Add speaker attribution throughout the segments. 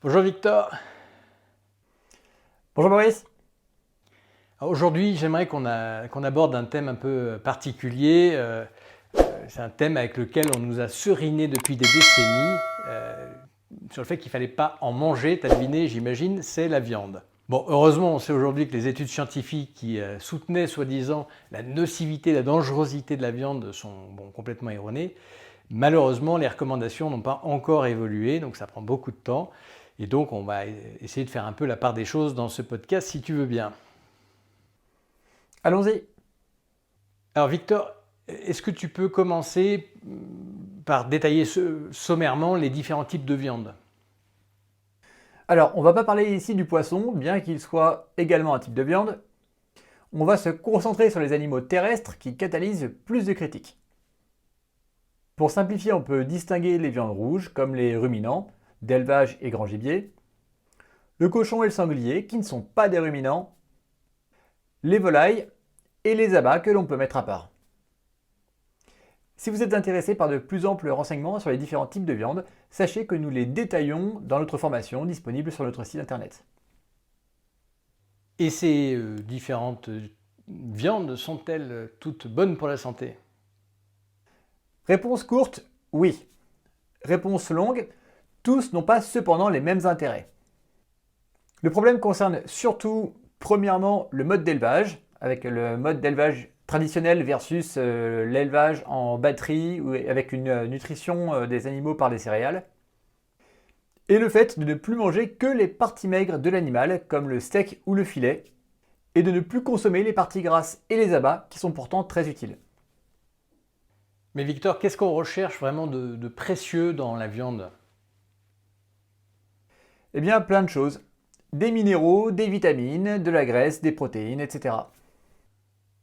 Speaker 1: Bonjour Victor.
Speaker 2: Bonjour Maurice.
Speaker 1: Alors, aujourd'hui, j'aimerais qu'on aborde un thème un peu particulier. C'est un thème avec lequel on nous a seriné depuis des décennies, sur le fait qu'il ne fallait pas en manger. T'as deviné, j'imagine, c'est la viande. Bon, heureusement, on sait aujourd'hui que les études scientifiques qui soutenaient soi-disant la nocivité, la dangerosité de la viande sont complètement erronées. Malheureusement, les recommandations n'ont pas encore évolué, donc ça prend beaucoup de temps. Et donc, on va essayer de faire un peu la part des choses dans ce podcast, si tu veux bien.
Speaker 2: Allons-y.
Speaker 1: Alors, Victor, est-ce que tu peux commencer par détailler sommairement les différents types de viande?
Speaker 2: Alors, on va pas parler ici du poisson, bien qu'il soit également un type de viande. On va se concentrer sur les animaux terrestres qui catalysent plus de critiques. Pour simplifier, on peut distinguer les viandes rouges, comme les ruminants, d'élevage et grand gibier, le cochon et le sanglier, qui ne sont pas des ruminants, les volailles et les abats que l'on peut mettre à part. Si vous êtes intéressé par de plus amples renseignements sur les différents types de viande, sachez que nous les détaillons dans notre formation disponible sur notre site internet.
Speaker 1: Et ces différentes viandes sont-elles toutes bonnes pour la santé?
Speaker 2: Réponse courte, oui. Réponse longue, tous n'ont pas cependant les mêmes intérêts. Le problème concerne surtout, premièrement, le mode d'élevage, avec le mode d'élevage traditionnel versus l'élevage en batterie, avec une nutrition des animaux par des céréales. Et le fait de ne plus manger que les parties maigres de l'animal, comme le steak ou le filet, et de ne plus consommer les parties grasses et les abats, qui sont pourtant très utiles.
Speaker 1: Mais Victor, qu'est-ce qu'on recherche vraiment de précieux dans la viande?
Speaker 2: Eh bien, plein de choses. Des minéraux, des vitamines, de la graisse, des protéines, etc.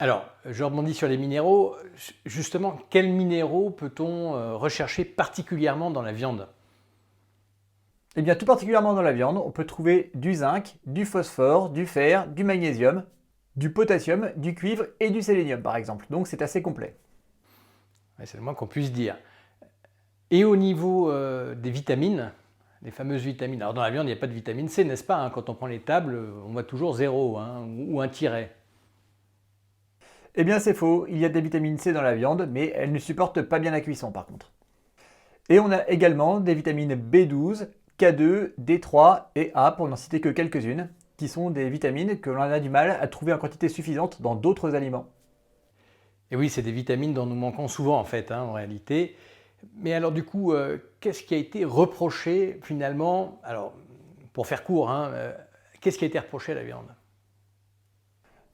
Speaker 1: Alors, je rebondis sur les minéraux. Justement, quels minéraux peut-on rechercher particulièrement dans la viande?
Speaker 2: Eh bien, tout particulièrement dans la viande, on peut trouver du zinc, du phosphore, du fer, du magnésium, du potassium, du cuivre et du sélénium par exemple. Donc c'est assez complet.
Speaker 1: Ouais, c'est le moins qu'on puisse dire. Et au niveau des vitamines, les fameuses vitamines. Alors dans la viande, il n'y a pas de vitamine C, n'est-ce pas, hein? Quand on prend les tables, on voit toujours zéro, hein, ou un tiret.
Speaker 2: Eh bien c'est faux, il y a des vitamines C dans la viande, mais elles ne supportent pas bien la cuisson par contre. Et on a également des vitamines B12, K2, D3 et A, pour n'en citer que quelques-unes, qui sont des vitamines que l'on a du mal à trouver en quantité suffisante dans d'autres aliments.
Speaker 1: Et oui, c'est des vitamines dont nous manquons souvent en fait, hein, en réalité. Mais alors du coup, qu'est-ce qui a été reproché finalement? Alors, pour faire court, hein, qu'est-ce qui a été reproché à la viande?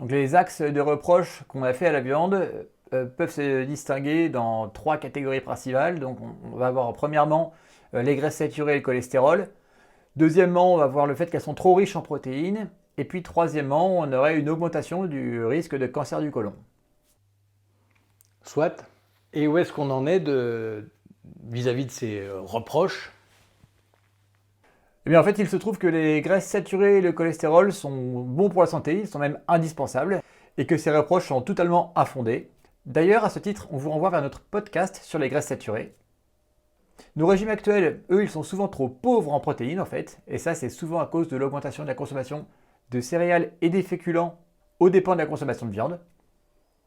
Speaker 2: Donc les axes de reproche qu'on a fait à la viande peuvent se distinguer dans trois catégories principales. Donc on va avoir premièrement les graisses saturées et le cholestérol. Deuxièmement, on va voir le fait qu'elles sont trop riches en protéines. Et puis troisièmement, on aurait une augmentation du risque de cancer du côlon.
Speaker 1: Soit. Et où est-ce qu'on en est vis-à-vis de ces reproches?
Speaker 2: Eh bien en fait, il se trouve que les graisses saturées et le cholestérol sont bons pour la santé, ils sont même indispensables, et que ces reproches sont totalement infondés. D'ailleurs, à ce titre, on vous renvoie vers notre podcast sur les graisses saturées. Nos régimes actuels, eux, ils sont souvent trop pauvres en protéines en fait, et ça c'est souvent à cause de l'augmentation de la consommation de céréales et des féculents aux dépens de la consommation de viande.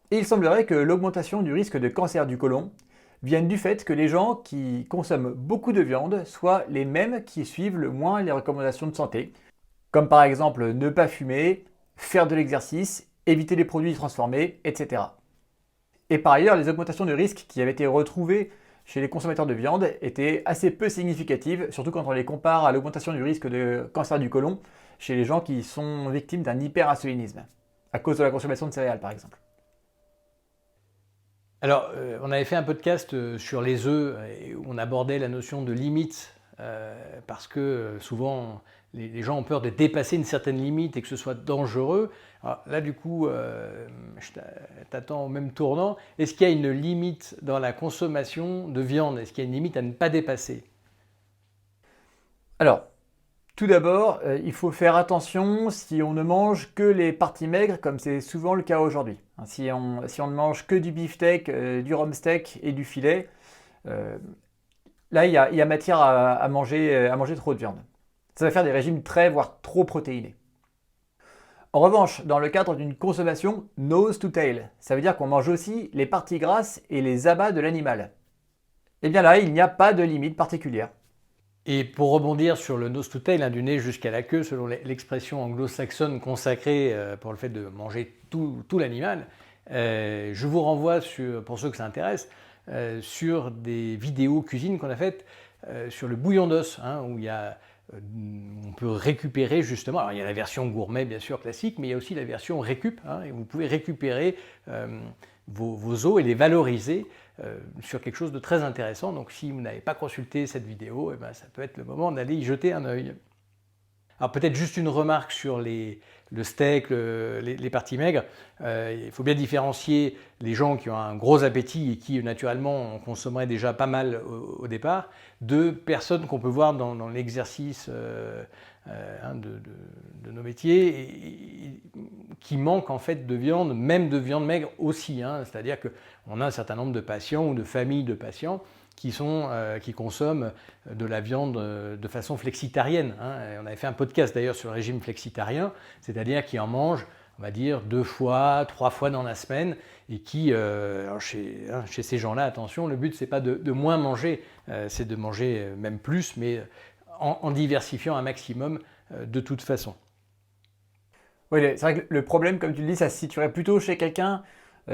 Speaker 2: Et il semblerait que l'augmentation du risque de cancer du côlon vienne du fait que les gens qui consomment beaucoup de viande soient les mêmes qui suivent le moins les recommandations de santé, comme par exemple ne pas fumer, faire de l'exercice, éviter les produits transformés, etc. Et par ailleurs, les augmentations de risque qui avaient été retrouvées chez les consommateurs de viande étaient assez peu significatives, surtout quand on les compare à l'augmentation du risque de cancer du côlon chez les gens qui sont victimes d'un hyperinsulinisme, à cause de la consommation de céréales par exemple.
Speaker 1: Alors, on avait fait un podcast sur les œufs où on abordait la notion de limite parce que souvent les gens ont peur de dépasser une certaine limite et que ce soit dangereux. Alors là, du coup, je t'attends au même tournant. Est-ce qu'il y a une limite dans la consommation de viande? Est-ce qu'il y a une limite à ne pas dépasser?
Speaker 2: Alors, tout d'abord, il faut faire attention si on ne mange que les parties maigres, comme c'est souvent le cas aujourd'hui. Si on ne mange que du beefsteak, du rumsteak et du filet, là, il y a matière à manger trop de viande. Ça va faire des régimes très, voire trop protéinés. En revanche, dans le cadre d'une consommation nose to tail, ça veut dire qu'on mange aussi les parties grasses et les abats de l'animal. Et bien là, il n'y a pas de limite particulière.
Speaker 1: Et pour rebondir sur le nose to tail, du nez jusqu'à la queue, selon l'expression anglo-saxonne consacrée pour le fait de manger tout l'animal, je vous renvoie, pour ceux que ça intéresse, sur des vidéos cuisine qu'on a faites sur le bouillon d'os, où on peut récupérer justement, alors il y a la version gourmet bien sûr classique, mais il y a aussi la version récup, et vous pouvez récupérer vos os et les valoriser sur quelque chose de très intéressant. Donc si vous n'avez pas consulté cette vidéo, ça peut être le moment d'aller y jeter un œil. Alors peut-être juste une remarque sur le steak, les parties maigres. Il faut bien différencier les gens qui ont un gros appétit et qui naturellement en consommeraient déjà pas mal au départ, de personnes qu'on peut voir dans l'exercice de nos métiers et qui manquent en fait de viande, même de viande maigre aussi. C'est-à-dire qu'on a un certain nombre de patients ou de familles de patients qui consomment de la viande de façon flexitarienne. On avait fait un podcast d'ailleurs sur le régime flexitarien, c'est-à-dire qui en mangent, on va dire, 2 fois, 3 fois dans la semaine, et qui, chez ces gens-là, attention, le but c'est pas de moins manger, c'est de manger même plus, mais en diversifiant un maximum de toute façon.
Speaker 2: Oui, c'est vrai que le problème, comme tu le dis, ça se situerait plutôt chez quelqu'un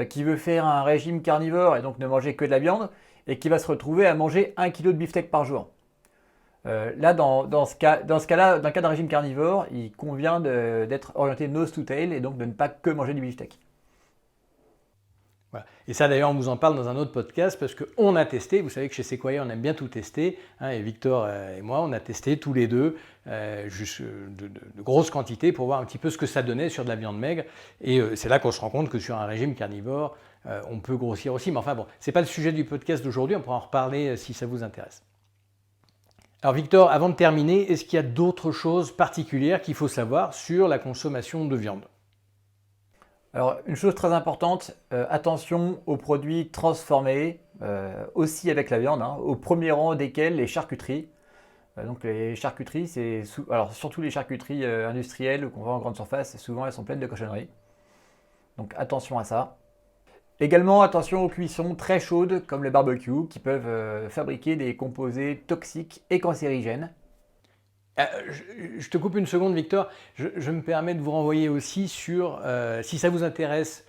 Speaker 2: qui veut faire un régime carnivore et donc ne manger que de la viande, et qui va se retrouver à manger 1 kg de beefsteak par jour. Là, dans ce cas-là, dans le cas d'un régime carnivore, il convient d'être orienté nose to tail et donc de ne pas que manger du beefsteak.
Speaker 1: Voilà. Et ça d'ailleurs on vous en parle dans un autre podcast parce qu'on a testé, vous savez que chez Sequoia on aime bien tout tester, et Victor et moi on a testé tous les deux juste de grosses quantités pour voir un petit peu ce que ça donnait sur de la viande maigre, et c'est là qu'on se rend compte que sur un régime carnivore on peut grossir aussi, mais enfin bon, c'est pas le sujet du podcast d'aujourd'hui, on pourra en reparler si ça vous intéresse. Alors Victor, avant de terminer, est-ce qu'il y a d'autres choses particulières qu'il faut savoir sur la consommation de viande ?
Speaker 2: Alors, une chose très importante, attention aux produits transformés, aussi avec la viande, au premier rang desquels les charcuteries. Donc les charcuteries, alors surtout les charcuteries industrielles qu'on vend en grande surface, souvent elles sont pleines de cochonneries. Donc attention à ça. Également attention aux cuissons très chaudes comme le barbecue qui peuvent fabriquer des composés toxiques et cancérigènes.
Speaker 1: Je te coupe une seconde, Victor. Je me permets de vous renvoyer aussi sur, si ça vous intéresse,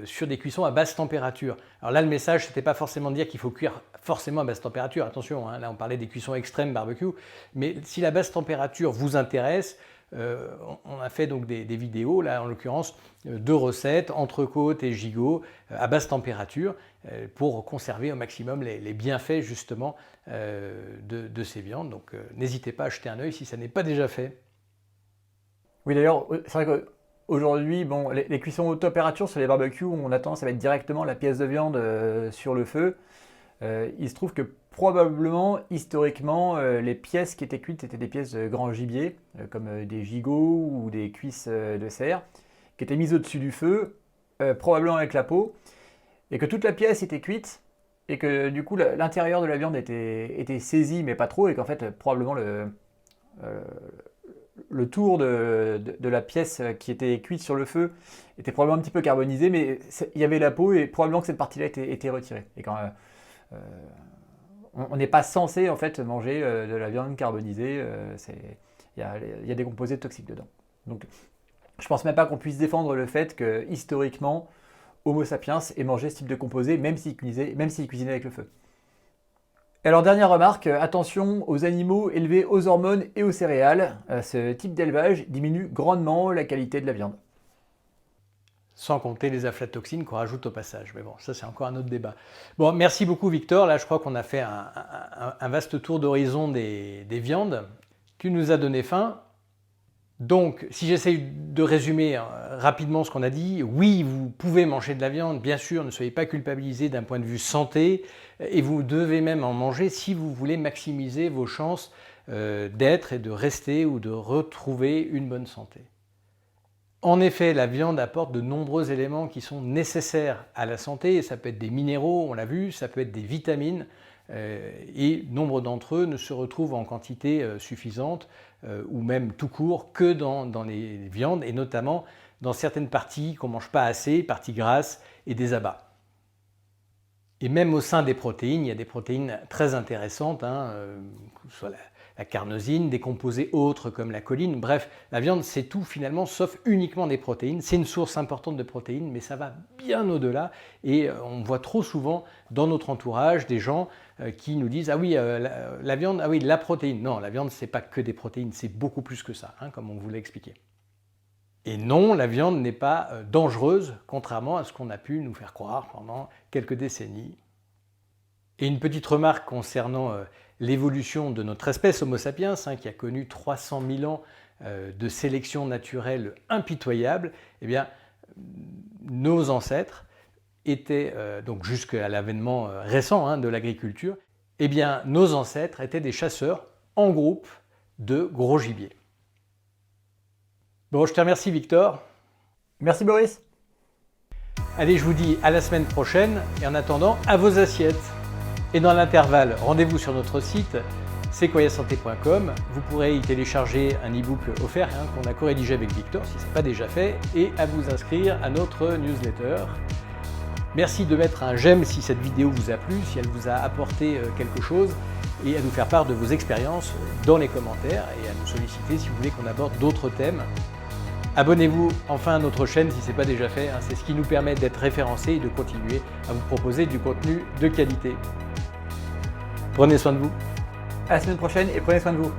Speaker 1: sur des cuissons à basse température. Alors là, le message, ce n'était pas forcément de dire qu'il faut cuire forcément à basse température. Attention, là, on parlait des cuissons extrêmes barbecue. Mais si la basse température vous intéresse, on a fait donc des vidéos, là en l'occurrence 2 recettes, entrecôte et gigot à basse température pour conserver au maximum les bienfaits justement de ces viandes. Donc n'hésitez pas à jeter un œil si ça n'est pas déjà fait.
Speaker 2: Oui, d'ailleurs, c'est vrai qu'aujourd'hui, bon, les cuissons haute température sur les barbecues, on a tendance à mettre directement la pièce de viande sur le feu. Il se trouve que probablement, historiquement, les pièces qui étaient cuites étaient des pièces de grand gibier, comme des gigots ou des cuisses de cerf, qui étaient mises au-dessus du feu, probablement avec la peau, et que toute la pièce était cuite, et que du coup l'intérieur de la viande était saisi, mais pas trop, et qu'en fait probablement le tour de la pièce qui était cuite sur le feu était probablement un petit peu carbonisé, mais il y avait la peau, et probablement que cette partie-là était retirée. Et quand on n'est pas censé en fait manger de la viande carbonisée, il y a des composés toxiques dedans. Donc je pense même pas qu'on puisse défendre le fait que historiquement Homo sapiens ait mangé ce type de composé, même s'il cuisinait avec le feu. Et alors dernière remarque, attention aux animaux élevés aux hormones et aux céréales. Ce type d'élevage diminue grandement la qualité de la viande.
Speaker 1: Sans compter les aflatoxines qu'on rajoute au passage. Mais bon, ça c'est encore un autre débat. Bon, merci beaucoup Victor. Là, je crois qu'on a fait un vaste tour d'horizon des viandes. Tu nous as donné faim. Donc, si j'essaye de résumer rapidement ce qu'on a dit, oui, vous pouvez manger de la viande, bien sûr, ne soyez pas culpabilisés d'un point de vue santé, et vous devez même en manger si vous voulez maximiser vos chances d'être et de rester ou de retrouver une bonne santé. En effet, la viande apporte de nombreux éléments qui sont nécessaires à la santé. Ça peut être des minéraux, on l'a vu, ça peut être des vitamines, et nombre d'entre eux ne se retrouvent en quantité suffisante ou même tout court que dans les viandes et notamment dans certaines parties qu'on ne mange pas assez, parties grasses et des abats. Et même au sein des protéines, il y a des protéines très intéressantes, que ce soit la carnosine, des composés autres comme la choline. Bref, la viande, c'est tout finalement, sauf uniquement des protéines. C'est une source importante de protéines, mais ça va bien au-delà. Et on voit trop souvent dans notre entourage des gens qui nous disent « Ah oui, la viande, ah oui, la protéine ». Non, la viande, ce n'est pas que des protéines, c'est beaucoup plus que ça, comme on vous l'a expliqué. Et non, la viande n'est pas dangereuse, contrairement à ce qu'on a pu nous faire croire pendant quelques décennies. Et une petite remarque concernant l'évolution de notre espèce Homo sapiens, qui a connu 300 000 ans de sélection naturelle impitoyable. Eh bien, nos ancêtres étaient, donc jusqu'à l'avènement récent de l'agriculture, eh bien, nos ancêtres étaient des chasseurs en groupe de gros gibier. Bon, je te remercie Victor.
Speaker 2: Merci Boris.
Speaker 1: Allez, je vous dis à la semaine prochaine et en attendant, à vos assiettes. Et dans l'intervalle, rendez-vous sur notre site sequoiasanté.com. Vous pourrez y télécharger un e-book offert qu'on a co-rédigé avec Victor, si ce n'est pas déjà fait, et à vous inscrire à notre newsletter. Merci de mettre un j'aime si cette vidéo vous a plu, si elle vous a apporté quelque chose, et à nous faire part de vos expériences dans les commentaires et à nous solliciter si vous voulez qu'on aborde d'autres thèmes. Abonnez-vous enfin à notre chaîne si ce n'est pas déjà fait, c'est ce qui nous permet d'être référencés et de continuer à vous proposer du contenu de qualité. Prenez soin de vous.
Speaker 2: À la semaine prochaine et prenez soin de vous.